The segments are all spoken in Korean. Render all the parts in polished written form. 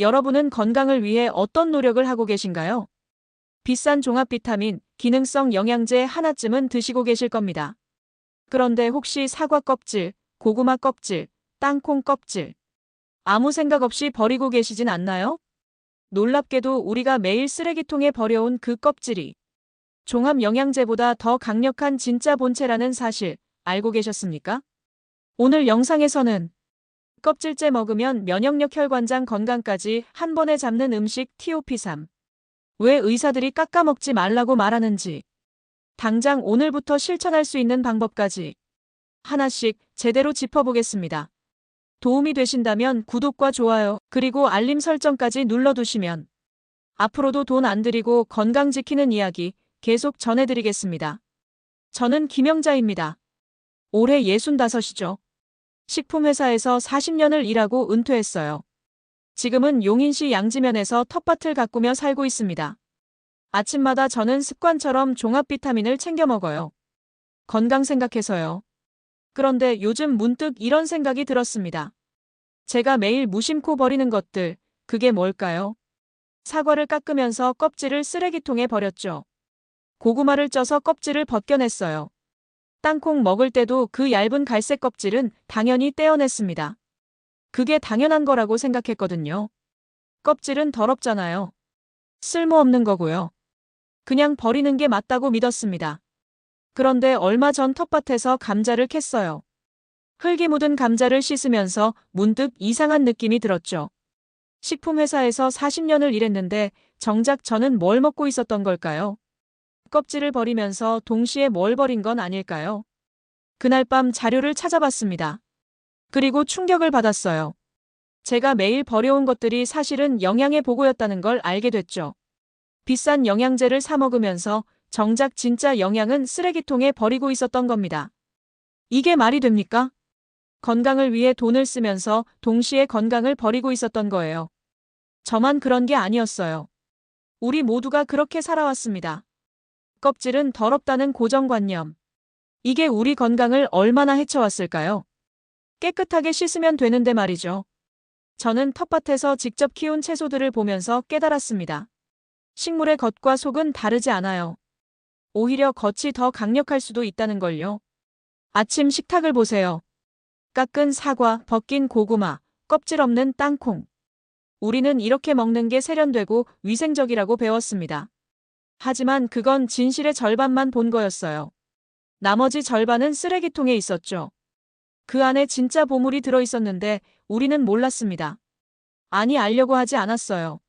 여러분은 건강을 위해 어떤 노력을 하고 계신가요? 비싼 종합 비타민, 기능성 영양제 하나쯤은 드시고 계실 겁니다. 그런데 혹시 사과 껍질, 고구마 껍질, 땅콩 껍질, 아무 생각 없이 버리고 계시진 않나요? 놀랍게도 우리가 매일 쓰레기통에 버려온 그 껍질이 종합 영양제보다 더 강력한 진짜 본체라는 사실 알고 계셨습니까? 오늘 영상에서는 껍질째 먹으면 면역력 혈관장 건강까지 한 번에 잡는 음식 TOP3. 왜 의사들이 깎아 먹지 말라고 말하는지, 당장 오늘부터 실천할 수 있는 방법까지 하나씩 제대로 짚어보겠습니다. 도움이 되신다면 구독과 좋아요, 그리고 알림 설정까지 눌러두시면 앞으로도 돈 안 들이고 건강 지키는 이야기 계속 전해드리겠습니다. 저는 김영자입니다. 올해 65이죠. 식품회사에서 40년을 일하고 은퇴했어요. 지금은 용인시 양지면에서 텃밭을 가꾸며 살고 있습니다. 아침마다 저는 습관처럼 종합 비타민을 챙겨 먹어요. 건강 생각해서요. 그런데 요즘 문득 이런 생각이 들었습니다. 제가 매일 무심코 버리는 것들, 그게 뭘까요? 사과를 깎으면서 껍질을 쓰레기통에 버렸죠. 고구마를 쪄서 껍질을 벗겨냈어요. 땅콩 먹을 때도 그 얇은 갈색 껍질은 당연히 떼어냈습니다. 그게 당연한 거라고 생각했거든요. 껍질은 더럽잖아요. 쓸모없는 거고요. 그냥 버리는 게 맞다고 믿었습니다. 그런데 얼마 전 텃밭에서 감자를 캤어요. 흙이 묻은 감자를 씻으면서 문득 이상한 느낌이 들었죠. 식품회사에서 40년을 일했는데 정작 저는 뭘 먹고 있었던 걸까요? 껍질을 버리면서 동시에 뭘 버린 건 아닐까요? 그날 밤 자료를 찾아봤습니다. 그리고 충격을 받았어요. 제가 매일 버려온 것들이 사실은 영양의 보고였다는 걸 알게 됐죠. 비싼 영양제를 사 먹으면서 정작 진짜 영양은 쓰레기통에 버리고 있었던 겁니다. 이게 말이 됩니까? 건강을 위해 돈을 쓰면서 동시에 건강을 버리고 있었던 거예요. 저만 그런 게 아니었어요. 우리 모두가 그렇게 살아왔습니다. 껍질은 더럽다는 고정관념. 이게 우리 건강을 얼마나 해쳐왔을까요? 깨끗하게 씻으면 되는데 말이죠. 저는 텃밭에서 직접 키운 채소들을 보면서 깨달았습니다. 식물의 겉과 속은 다르지 않아요. 오히려 겉이 더 강력할 수도 있다는 걸요. 아침 식탁을 보세요. 깎은 사과, 벗긴 고구마, 껍질 없는 땅콩. 우리는 이렇게 먹는 게 세련되고 위생적이라고 배웠습니다. 하지만 그건 진실의 절반만 본 거였어요. 나머지 절반은 쓰레기통에 있었죠. 그 안에 진짜 보물이 들어있었는데 우리는 몰랐습니다. 아니, 알려고 하지 않았어요.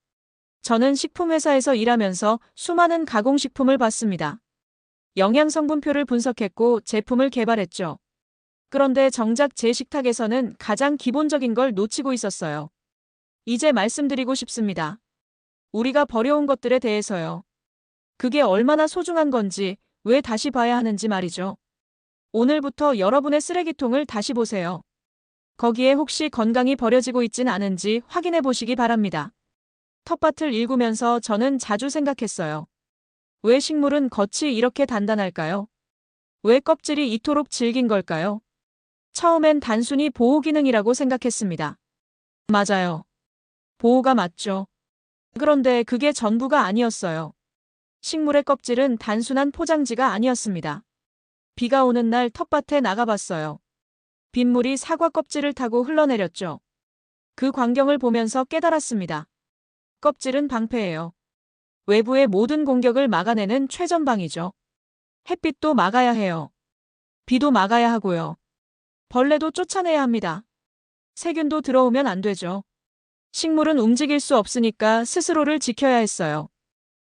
저는 식품회사에서 일하면서 수많은 가공식품을 봤습니다. 영양성분표를 분석했고 제품을 개발했죠. 그런데 정작 제 식탁에서는 가장 기본적인 걸 놓치고 있었어요. 이제 말씀드리고 싶습니다. 우리가 버려온 것들에 대해서요. 그게 얼마나 소중한 건지, 왜 다시 봐야 하는지 말이죠. 오늘부터 여러분의 쓰레기통을 다시 보세요. 거기에 혹시 건강이 버려지고 있진 않은지 확인해 보시기 바랍니다. 텃밭을 일구면서 저는 자주 생각했어요. 왜 식물은 겉이 이렇게 단단할까요? 왜 껍질이 이토록 질긴 걸까요? 처음엔 단순히 보호 기능이라고 생각했습니다. 맞아요. 보호가 맞죠. 그런데 그게 전부가 아니었어요. 식물의 껍질은 단순한 포장지가 아니었습니다. 비가 오는 날 텃밭에 나가봤어요. 빗물이 사과 껍질을 타고 흘러내렸죠. 그 광경을 보면서 깨달았습니다. 껍질은 방패예요. 외부의 모든 공격을 막아내는 최전방이죠. 햇빛도 막아야 해요. 비도 막아야 하고요. 벌레도 쫓아내야 합니다. 세균도 들어오면 안 되죠. 식물은 움직일 수 없으니까 스스로를 지켜야 했어요.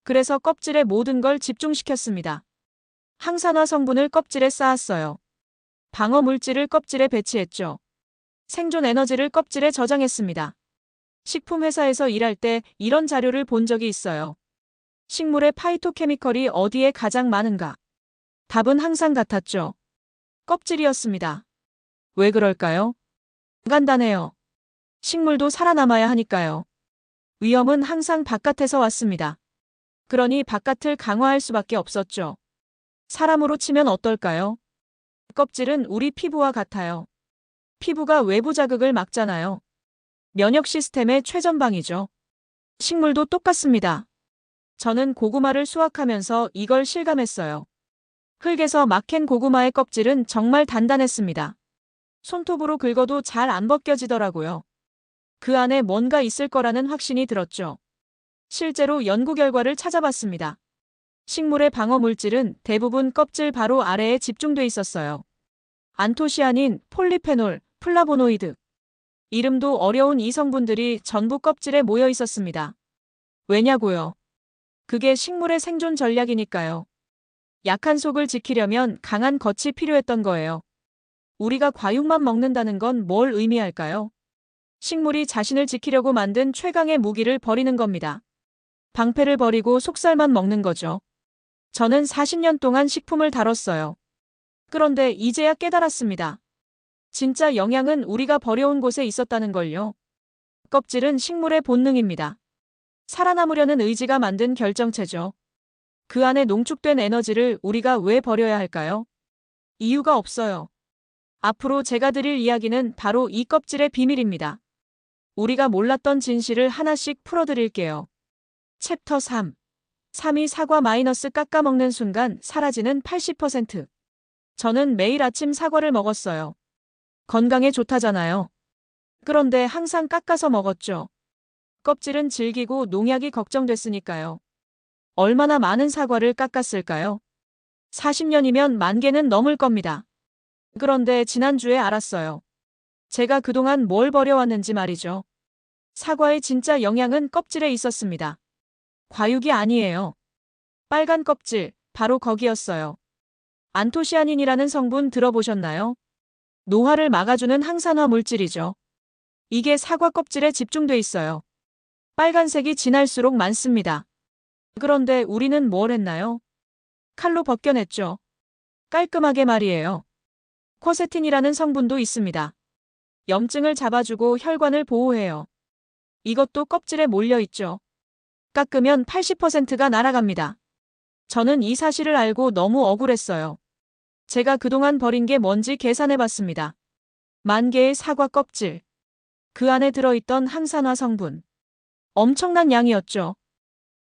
그래서 껍질에 모든 걸 집중시켰습니다. 항산화 성분을 껍질에 쌓았어요. 방어 물질을 껍질에 배치했죠. 생존 에너지를 껍질에 저장했습니다. 식품회사에서 일할 때 이런 자료를 본 적이 있어요. 식물의 파이토케미컬이 어디에 가장 많은가? 답은 항상 같았죠. 껍질이었습니다. 왜 그럴까요? 간단해요. 식물도 살아남아야 하니까요. 위험은 항상 바깥에서 왔습니다. 그러니 바깥을 강화할 수밖에 없었죠. 사람으로 치면 어떨까요? 껍질은 우리 피부와 같아요. 피부가 외부 자극을 막잖아요. 면역 시스템의 최전방이죠. 식물도 똑같습니다. 저는 고구마를 수확하면서 이걸 실감했어요. 흙에서 막 캔 고구마의 껍질은 정말 단단했습니다. 손톱으로 긁어도 잘 안 벗겨지더라고요. 그 안에 뭔가 있을 거라는 확신이 들었죠. 실제로 연구 결과를 찾아봤습니다. 식물의 방어 물질은 대부분 껍질 바로 아래에 집중돼 있었어요. 안토시아닌, 폴리페놀, 플라보노이드. 이름도 어려운 이 성분들이 전부 껍질에 모여 있었습니다. 왜냐고요? 그게 식물의 생존 전략이니까요. 약한 속을 지키려면 강한 겉이 필요했던 거예요. 우리가 과육만 먹는다는 건 뭘 의미할까요? 식물이 자신을 지키려고 만든 최강의 무기를 버리는 겁니다. 방패를 버리고 속살만 먹는 거죠. 저는 40년 동안 식품을 다뤘어요. 그런데 이제야 깨달았습니다. 진짜 영양은 우리가 버려온 곳에 있었다는 걸요. 껍질은 식물의 본능입니다. 살아남으려는 의지가 만든 결정체죠. 그 안에 농축된 에너지를 우리가 왜 버려야 할까요? 이유가 없어요. 앞으로 제가 드릴 이야기는 바로 이 껍질의 비밀입니다. 우리가 몰랐던 진실을 하나씩 풀어드릴게요. 챕터 3. 3이 사과 마이너스 깎아 먹는 순간 사라지는 80%. 저는 매일 아침 사과를 먹었어요. 건강에 좋다잖아요. 그런데 항상 깎아서 먹었죠. 껍질은 질기고 농약이 걱정됐으니까요. 얼마나 많은 사과를 깎았을까요? 40년이면 10,000개는 넘을 겁니다. 그런데 지난주에 알았어요. 제가 그동안 뭘 버려왔는지 말이죠. 사과의 진짜 영양은 껍질에 있었습니다. 과육이 아니에요. 빨간 껍질, 바로 거기였어요. 안토시아닌이라는 성분 들어보셨나요? 노화를 막아주는 항산화 물질이죠. 이게 사과 껍질에 집중돼 있어요. 빨간색이 진할수록 많습니다. 그런데 우리는 뭘 했나요? 칼로 벗겨냈죠. 깔끔하게 말이에요. 코세틴이라는 성분도 있습니다. 염증을 잡아주고 혈관을 보호해요. 이것도 껍질에 몰려있죠. 깎으면 80%가 날아갑니다. 저는 이 사실을 알고 너무 억울했어요. 제가 그동안 버린 게 뭔지 계산해봤습니다. 10,000개의 사과 껍질. 그 안에 들어있던 항산화 성분. 엄청난 양이었죠.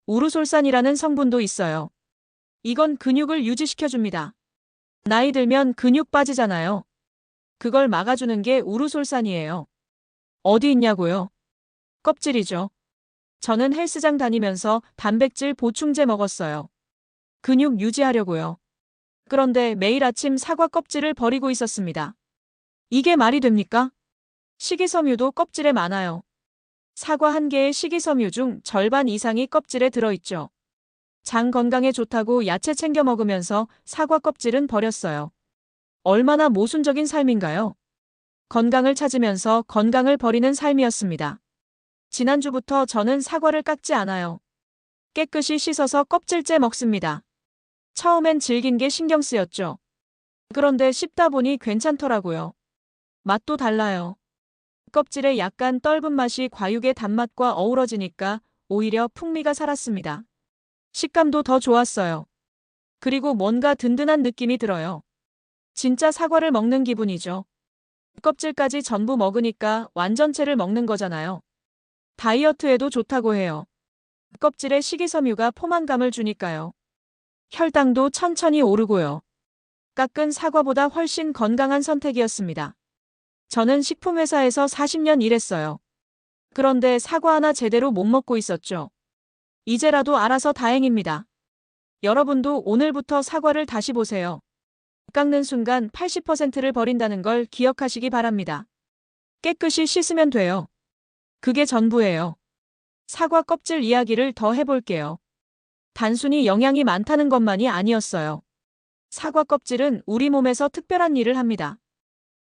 우르솔산이라는 성분도 있어요. 이건 근육을 유지시켜줍니다. 나이 들면 근육 빠지잖아요. 그걸 막아주는 게 우르솔산이에요. 어디 있냐고요? 껍질이죠. 저는 헬스장 다니면서 단백질 보충제 먹었어요. 근육 유지하려고요. 그런데 매일 아침 사과 껍질을 버리고 있었습니다. 이게 말이 됩니까? 식이섬유도 껍질에 많아요. 사과 한 개의 식이섬유 중 절반 이상이 껍질에 들어있죠. 장 건강에 좋다고 야채 챙겨 먹으면서 사과 껍질은 버렸어요. 얼마나 모순적인 삶인가요? 건강을 찾으면서 건강을 버리는 삶이었습니다. 지난주부터 저는 사과를 깎지 않아요. 깨끗이 씻어서 껍질째 먹습니다. 처음엔 질긴 게 신경 쓰였죠. 그런데 씹다 보니 괜찮더라고요. 맛도 달라요. 껍질에 약간 떫은 맛이 과육의 단맛과 어우러지니까 오히려 풍미가 살았습니다. 식감도 더 좋았어요. 그리고 뭔가 든든한 느낌이 들어요. 진짜 사과를 먹는 기분이죠. 껍질까지 전부 먹으니까 완전체를 먹는 거잖아요. 다이어트에도 좋다고 해요. 껍질에 식이섬유가 포만감을 주니까요. 혈당도 천천히 오르고요. 깎은 사과보다 훨씬 건강한 선택이었습니다. 저는 식품회사에서 40년 일했어요. 그런데 사과 하나 제대로 못 먹고 있었죠. 이제라도 알아서 다행입니다. 여러분도 오늘부터 사과를 다시 보세요. 깎는 순간 80%를 버린다는 걸 기억하시기 바랍니다. 깨끗이 씻으면 돼요. 그게 전부예요. 사과 껍질 이야기를 더 해볼게요. 단순히 영양이 많다는 것만이 아니었어요. 사과 껍질은 우리 몸에서 특별한 일을 합니다.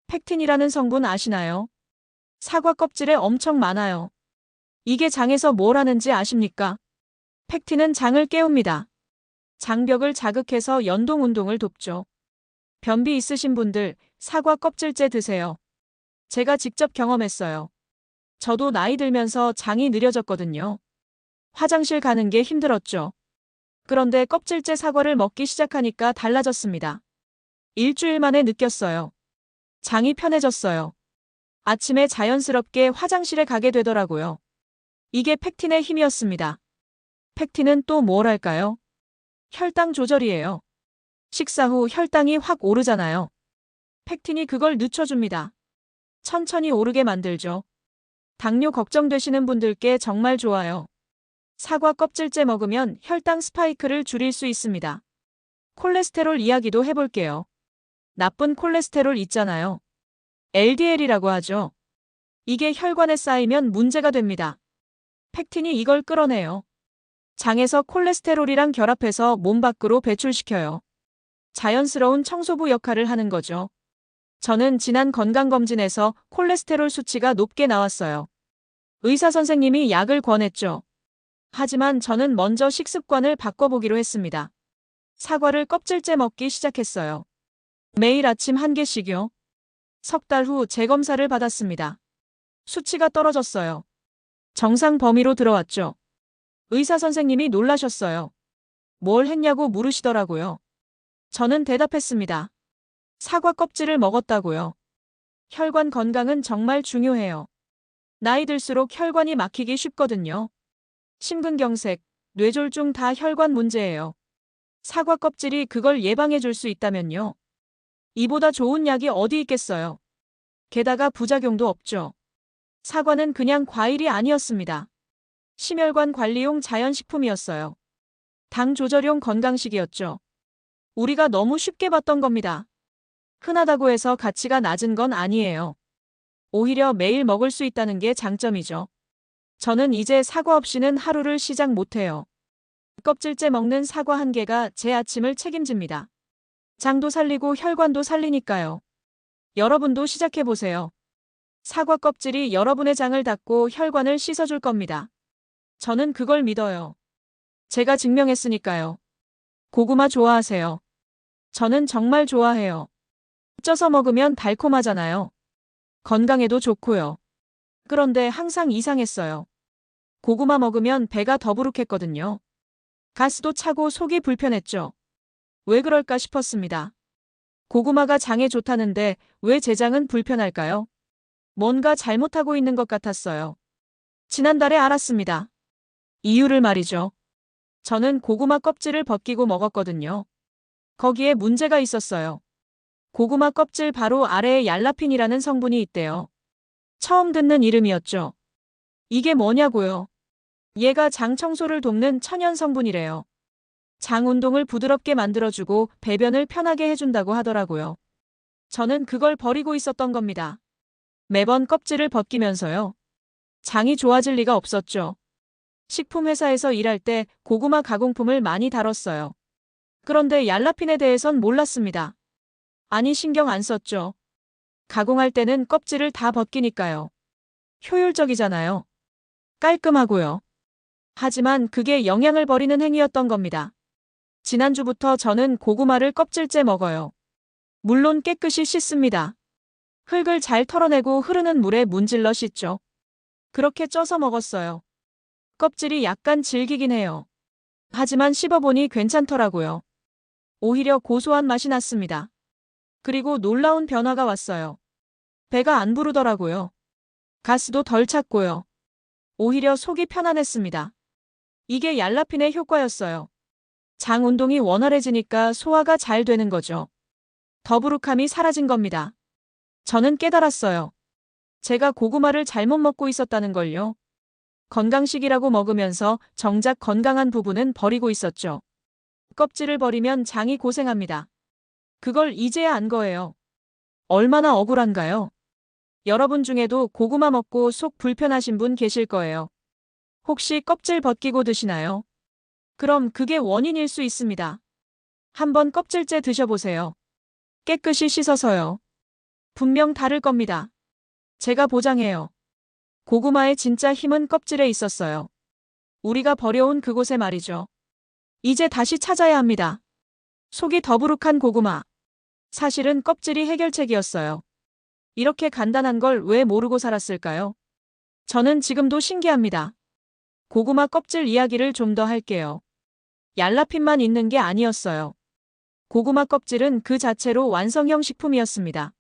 펙틴이라는 성분 아시나요? 사과 껍질에 엄청 많아요. 이게 장에서 뭘 하는지 아십니까? 펙틴은 장을 깨웁니다. 장벽을 자극해서 연동 운동을 돕죠. 변비 있으신 분들 사과 껍질째 드세요. 제가 직접 경험했어요. 저도 나이 들면서 장이 느려졌거든요. 화장실 가는 게 힘들었죠. 그런데 껍질째 사과를 먹기 시작하니까 달라졌습니다. 일주일 만에 느꼈어요. 장이 편해졌어요. 아침에 자연스럽게 화장실에 가게 되더라고요. 이게 펙틴의 힘이었습니다. 펙틴은 또 뭘 할까요? 혈당 조절이에요. 식사 후 혈당이 확 오르잖아요. 펙틴이 그걸 늦춰줍니다. 천천히 오르게 만들죠. 당뇨 걱정되시는 분들께 정말 좋아요. 사과 껍질째 먹으면 혈당 스파이크를 줄일 수 있습니다. 콜레스테롤 이야기도 해볼게요. 나쁜 콜레스테롤 있잖아요. LDL이라고 하죠. 이게 혈관에 쌓이면 문제가 됩니다. 펙틴이 이걸 끌어내요. 장에서 콜레스테롤이랑 결합해서 몸 밖으로 배출시켜요. 자연스러운 청소부 역할을 하는 거죠. 저는 지난 건강검진에서 콜레스테롤 수치가 높게 나왔어요. 의사 선생님이 약을 권했죠. 하지만 저는 먼저 식습관을 바꿔보기로 했습니다. 사과를 껍질째 먹기 시작했어요. 매일 아침 1개씩요. 석 달 후 재검사를 받았습니다. 수치가 떨어졌어요. 정상 범위로 들어왔죠. 의사 선생님이 놀라셨어요. 뭘 했냐고 물으시더라고요. 저는 대답했습니다. 사과 껍질을 먹었다고요. 혈관 건강은 정말 중요해요. 나이 들수록 혈관이 막히기 쉽거든요. 심근경색, 뇌졸중 다 혈관 문제예요. 사과 껍질이 그걸 예방해 줄 수 있다면요. 이보다 좋은 약이 어디 있겠어요. 게다가 부작용도 없죠. 사과는 그냥 과일이 아니었습니다. 심혈관 관리용 자연식품이었어요. 당 조절용 건강식이었죠. 우리가 너무 쉽게 봤던 겁니다. 흔하다고 해서 가치가 낮은 건 아니에요. 오히려 매일 먹을 수 있다는 게 장점이죠. 저는 이제 사과 없이는 하루를 시작 못해요. 껍질째 먹는 사과 한 개가 제 아침을 책임집니다. 장도 살리고 혈관도 살리니까요. 여러분도 시작해보세요. 사과 껍질이 여러분의 장을 닦고 혈관을 씻어줄 겁니다. 저는 그걸 믿어요. 제가 증명했으니까요. 고구마 좋아하세요? 저는 정말 좋아해요. 쪄서 먹으면 달콤하잖아요. 건강에도 좋고요. 그런데 항상 이상했어요. 고구마 먹으면 배가 더부룩했거든요. 가스도 차고 속이 불편했죠. 왜 그럴까 싶었습니다. 고구마가 장에 좋다는데 왜 제 장은 불편할까요? 뭔가 잘못하고 있는 것 같았어요. 지난달에 알았습니다. 이유를 말이죠. 저는 고구마 껍질을 벗기고 먹었거든요. 거기에 문제가 있었어요. 고구마 껍질 바로 아래에 얄라핀이라는 성분이 있대요. 처음 듣는 이름이었죠. 이게 뭐냐고요? 얘가 장 청소를 돕는 천연 성분이래요. 장 운동을 부드럽게 만들어주고 배변을 편하게 해준다고 하더라고요. 저는 그걸 버리고 있었던 겁니다. 매번 껍질을 벗기면서요. 장이 좋아질 리가 없었죠. 식품회사에서 일할 때 고구마 가공품을 많이 다뤘어요. 그런데 얄라핀에 대해선 몰랐습니다. 아니 신경 안 썼죠. 가공할 때는 껍질을 다 벗기니까요. 효율적이잖아요. 깔끔하고요. 하지만 그게 영양을 버리는 행위였던 겁니다. 지난주부터 저는 고구마를 껍질째 먹어요. 물론 깨끗이 씻습니다. 흙을 잘 털어내고 흐르는 물에 문질러 씻죠. 그렇게 쪄서 먹었어요. 껍질이 약간 질기긴 해요. 하지만 씹어보니 괜찮더라고요. 오히려 고소한 맛이 났습니다. 그리고 놀라운 변화가 왔어요. 배가 안 부르더라고요. 가스도 덜 찼고요. 오히려 속이 편안했습니다. 이게 얄라핀의 효과였어요. 장 운동이 원활해지니까 소화가 잘 되는 거죠. 더부룩함이 사라진 겁니다. 저는 깨달았어요. 제가 고구마를 잘못 먹고 있었다는 걸요. 건강식이라고 먹으면서 정작 건강한 부분은 버리고 있었죠. 껍질을 버리면 장이 고생합니다. 그걸 이제야 안 거예요. 얼마나 억울한가요? 여러분 중에도 고구마 먹고 속 불편하신 분 계실 거예요. 혹시 껍질 벗기고 드시나요? 그럼 그게 원인일 수 있습니다. 한번 껍질째 드셔보세요. 깨끗이 씻어서요. 분명 다를 겁니다. 제가 보장해요. 고구마의 진짜 힘은 껍질에 있었어요. 우리가 버려온 그곳에 말이죠. 이제 다시 찾아야 합니다. 속이 더부룩한 고구마. 사실은 껍질이 해결책이었어요. 이렇게 간단한 걸 왜 모르고 살았을까요? 저는 지금도 신기합니다. 고구마 껍질 이야기를 좀 더 할게요. 얄라핀만 있는 게 아니었어요. 고구마 껍질은 그 자체로 완성형 식품이었습니다.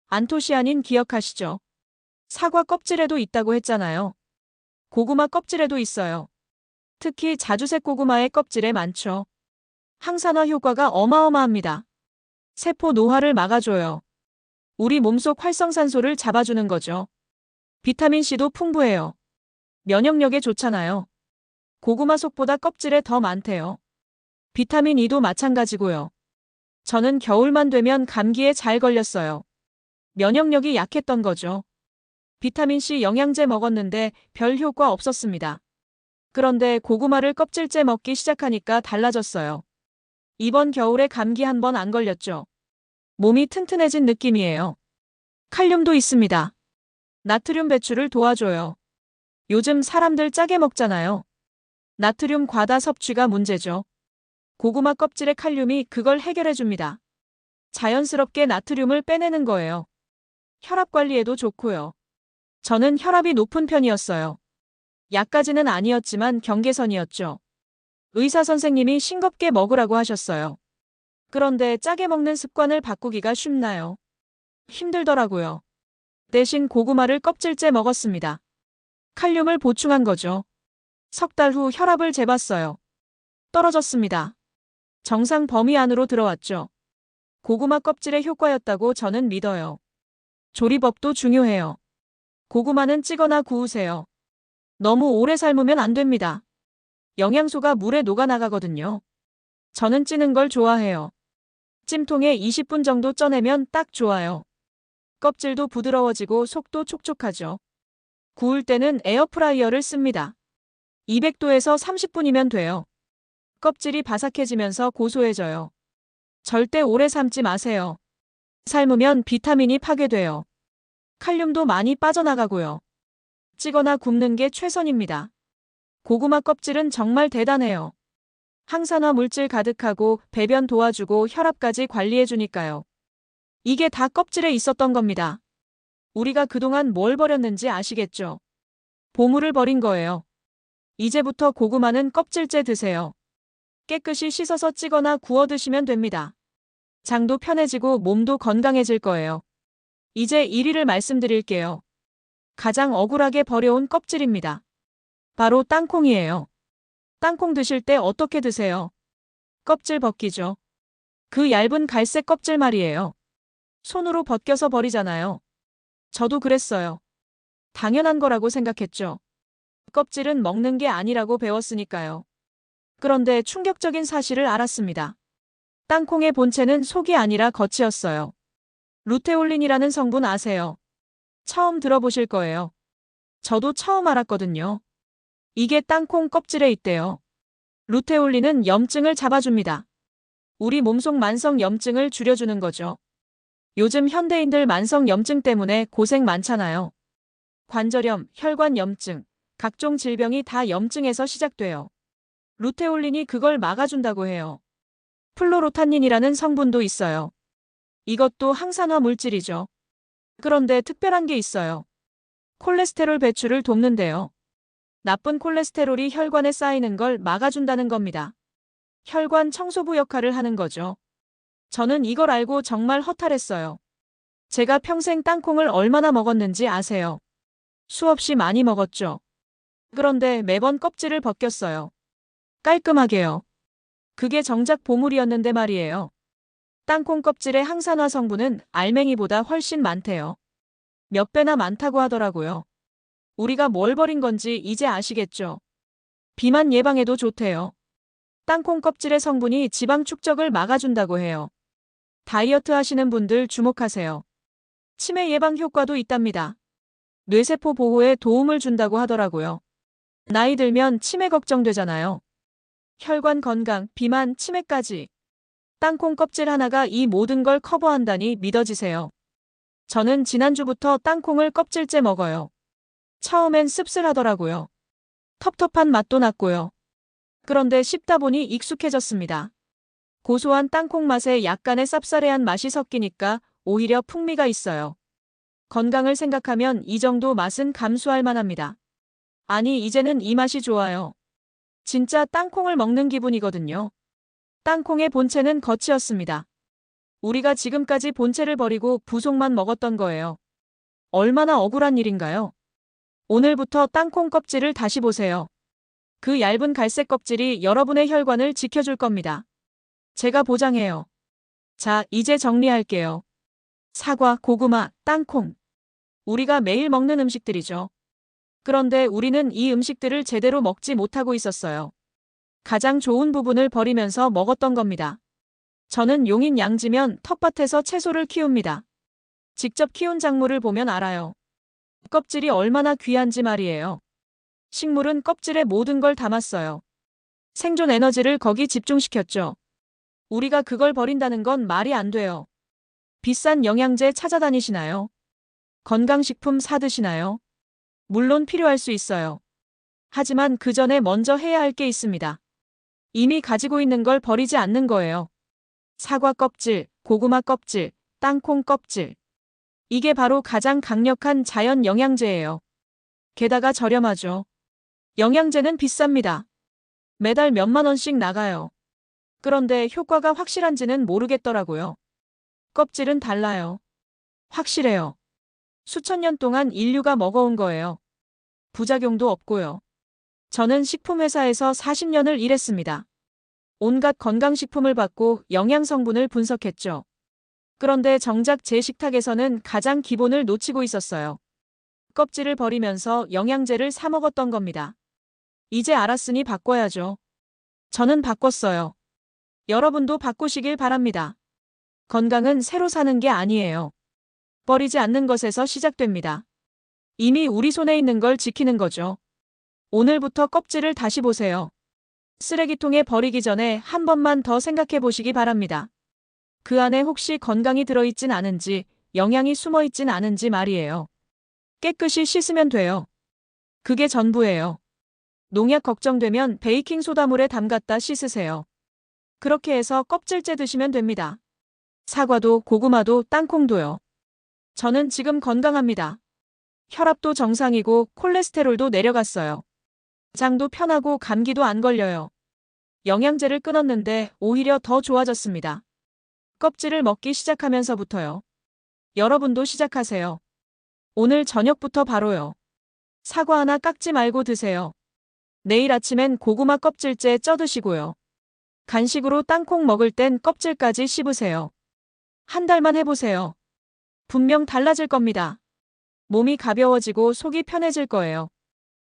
안토시아닌 기억하시죠? 사과 껍질에도 있다고 했잖아요. 고구마 껍질에도 있어요. 특히 자주색 고구마의 껍질에 많죠. 항산화 효과가 어마어마합니다. 세포 노화를 막아줘요. 우리 몸속 활성산소를 잡아주는 거죠. 비타민C도 풍부해요. 면역력에 좋잖아요. 고구마 속보다 껍질에 더 많대요. 비타민E도 마찬가지고요. 저는 겨울만 되면 감기에 잘 걸렸어요. 면역력이 약했던 거죠. 비타민C 영양제 먹었는데 별 효과 없었습니다. 그런데 고구마를 껍질째 먹기 시작하니까 달라졌어요. 이번 겨울에 감기 한 번 안 걸렸죠. 몸이 튼튼해진 느낌이에요. 칼륨도 있습니다. 나트륨 배출을 도와줘요. 요즘 사람들 짜게 먹잖아요. 나트륨 과다 섭취가 문제죠. 고구마 껍질의 칼륨이 그걸 해결해줍니다. 자연스럽게 나트륨을 빼내는 거예요. 혈압 관리에도 좋고요. 저는 혈압이 높은 편이었어요. 약까지는 아니었지만 경계선이었죠. 의사 선생님이 싱겁게 먹으라고 하셨어요. 그런데 짜게 먹는 습관을 바꾸기가 쉽나요? 힘들더라고요. 대신 고구마를 껍질째 먹었습니다. 칼륨을 보충한 거죠. 석 달 후 혈압을 재봤어요. 떨어졌습니다. 정상 범위 안으로 들어왔죠. 고구마 껍질의 효과였다고 저는 믿어요. 조리법도 중요해요. 고구마는 찌거나 구우세요. 너무 오래 삶으면 안 됩니다. 영양소가 물에 녹아나가거든요. 저는 찌는 걸 좋아해요. 찜통에 20분 정도 쪄내면 딱 좋아요. 껍질도 부드러워지고 속도 촉촉하죠. 구울 때는 에어프라이어를 씁니다. 200도에서 30분이면 돼요. 껍질이 바삭해지면서 고소해져요. 절대 오래 삶지 마세요. 삶으면 비타민이 파괴돼요. 칼륨도 많이 빠져나가고요. 찌거나 굽는 게 최선입니다. 고구마 껍질은 정말 대단해요. 항산화 물질 가득하고 배변 도와주고 혈압까지 관리해주니까요. 이게 다 껍질에 있었던 겁니다. 우리가 그동안 뭘 버렸는지 아시겠죠? 보물을 버린 거예요. 이제부터 고구마는 껍질째 드세요. 깨끗이 씻어서 찌거나 구워 드시면 됩니다. 장도 편해지고 몸도 건강해질 거예요. 이제 1위를 말씀드릴게요. 가장 억울하게 버려온 껍질입니다. 바로 땅콩이에요. 땅콩 드실 때 어떻게 드세요? 껍질 벗기죠. 그 얇은 갈색 껍질 말이에요. 손으로 벗겨서 버리잖아요. 저도 그랬어요. 당연한 거라고 생각했죠. 껍질은 먹는 게 아니라고 배웠으니까요. 그런데 충격적인 사실을 알았습니다. 땅콩의 본체는 속이 아니라 겉이었어요. 루테올린이라는 성분 아세요? 처음 들어보실 거예요. 저도 처음 알았거든요. 이게 땅콩 껍질에 있대요. 루테올린은 염증을 잡아줍니다. 우리 몸속 만성 염증을 줄여주는 거죠. 요즘 현대인들 만성 염증 때문에 고생 많잖아요. 관절염, 혈관 염증, 각종 질병이 다 염증에서 시작돼요. 루테올린이 그걸 막아준다고 해요. 플로로탄닌이라는 성분도 있어요. 이것도 항산화 물질이죠. 그런데 특별한 게 있어요. 콜레스테롤 배출을 돕는데요. 나쁜 콜레스테롤이 혈관에 쌓이는 걸 막아준다는 겁니다. 혈관 청소부 역할을 하는 거죠. 저는 이걸 알고 정말 허탈했어요. 제가 평생 땅콩을 얼마나 먹었는지 아세요? 수없이 많이 먹었죠. 그런데 매번 껍질을 벗겼어요. 깔끔하게요. 그게 정작 보물이었는데 말이에요. 땅콩 껍질의 항산화 성분은 알맹이보다 훨씬 많대요. 몇 배나 많다고 하더라고요. 우리가 뭘 버린 건지 이제 아시겠죠? 비만 예방에도 좋대요. 땅콩 껍질의 성분이 지방 축적을 막아준다고 해요. 다이어트 하시는 분들 주목하세요. 치매 예방 효과도 있답니다. 뇌세포 보호에 도움을 준다고 하더라고요. 나이 들면 치매 걱정되잖아요. 혈관 건강, 비만, 치매까지. 땅콩 껍질 하나가 이 모든 걸 커버한다니 믿어지세요. 저는 지난주부터 땅콩을 껍질째 먹어요. 처음엔 씁쓸하더라고요. 텁텁한 맛도 났고요. 그런데 씹다 보니 익숙해졌습니다. 고소한 땅콩 맛에 약간의 쌉싸래한 맛이 섞이니까 오히려 풍미가 있어요. 건강을 생각하면 이 정도 맛은 감수할 만합니다. 아니, 이제는 이 맛이 좋아요. 진짜 땅콩을 먹는 기분이거든요. 땅콩의 본체는 겉이었습니다. 우리가 지금까지 본체를 버리고 부속만 먹었던 거예요. 얼마나 억울한 일인가요? 오늘부터 땅콩 껍질을 다시 보세요. 그 얇은 갈색 껍질이 여러분의 혈관을 지켜줄 겁니다. 제가 보장해요. 자, 이제 정리할게요. 사과, 고구마, 땅콩. 우리가 매일 먹는 음식들이죠. 그런데 우리는 이 음식들을 제대로 먹지 못하고 있었어요. 가장 좋은 부분을 버리면서 먹었던 겁니다. 저는 용인 양지면 텃밭에서 채소를 키웁니다. 직접 키운 작물을 보면 알아요. 껍질이 얼마나 귀한지 말이에요. 식물은 껍질에 모든 걸 담았어요. 생존 에너지를 거기 집중시켰죠. 우리가 그걸 버린다는 건 말이 안 돼요. 비싼 영양제 찾아다니시나요? 건강식품 사드시나요? 물론 필요할 수 있어요. 하지만 그 전에 먼저 해야 할 게 있습니다. 이미 가지고 있는 걸 버리지 않는 거예요. 사과 껍질, 고구마 껍질, 땅콩 껍질. 이게 바로 가장 강력한 자연 영양제예요. 게다가 저렴하죠. 영양제는 비쌉니다. 매달 몇만 원씩 나가요. 그런데 효과가 확실한지는 모르겠더라고요. 껍질은 달라요. 확실해요. 수천 년 동안 인류가 먹어온 거예요. 부작용도 없고요. 저는 식품회사에서 40년을 일했습니다. 온갖 건강식품을 받고 영양성분을 분석했죠. 그런데 정작 제 식탁에서는 가장 기본을 놓치고 있었어요. 껍질을 버리면서 영양제를 사 먹었던 겁니다. 이제 알았으니 바꿔야죠. 저는 바꿨어요. 여러분도 바꾸시길 바랍니다. 건강은 새로 사는 게 아니에요. 버리지 않는 것에서 시작됩니다. 이미 우리 손에 있는 걸 지키는 거죠. 오늘부터 껍질을 다시 보세요. 쓰레기통에 버리기 전에 한 번만 더 생각해 보시기 바랍니다. 그 안에 혹시 건강이 들어있진 않은지, 영양이 숨어있진 않은지 말이에요. 깨끗이 씻으면 돼요. 그게 전부예요. 농약 걱정되면 베이킹소다물에 담갔다 씻으세요. 그렇게 해서 껍질째 드시면 됩니다. 사과도 고구마도 땅콩도요. 저는 지금 건강합니다. 혈압도 정상이고 콜레스테롤도 내려갔어요. 장도 편하고 감기도 안 걸려요. 영양제를 끊었는데 오히려 더 좋아졌습니다. 껍질을 먹기 시작하면서부터요. 여러분도 시작하세요. 오늘 저녁부터 바로요. 사과 하나 깎지 말고 드세요. 내일 아침엔 고구마 껍질째 쪄 드시고요. 간식으로 땅콩 먹을 땐 껍질까지 씹으세요. 한 달만 해보세요. 분명 달라질 겁니다. 몸이 가벼워지고 속이 편해질 거예요.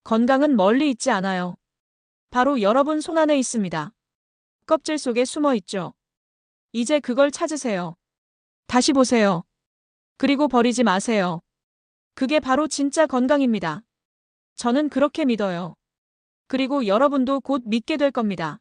건강은 멀리 있지 않아요. 바로 여러분 손 안에 있습니다. 껍질 속에 숨어 있죠. 이제 그걸 찾으세요. 다시 보세요. 그리고 버리지 마세요. 그게 바로 진짜 건강입니다. 저는 그렇게 믿어요. 그리고 여러분도 곧 믿게 될 겁니다.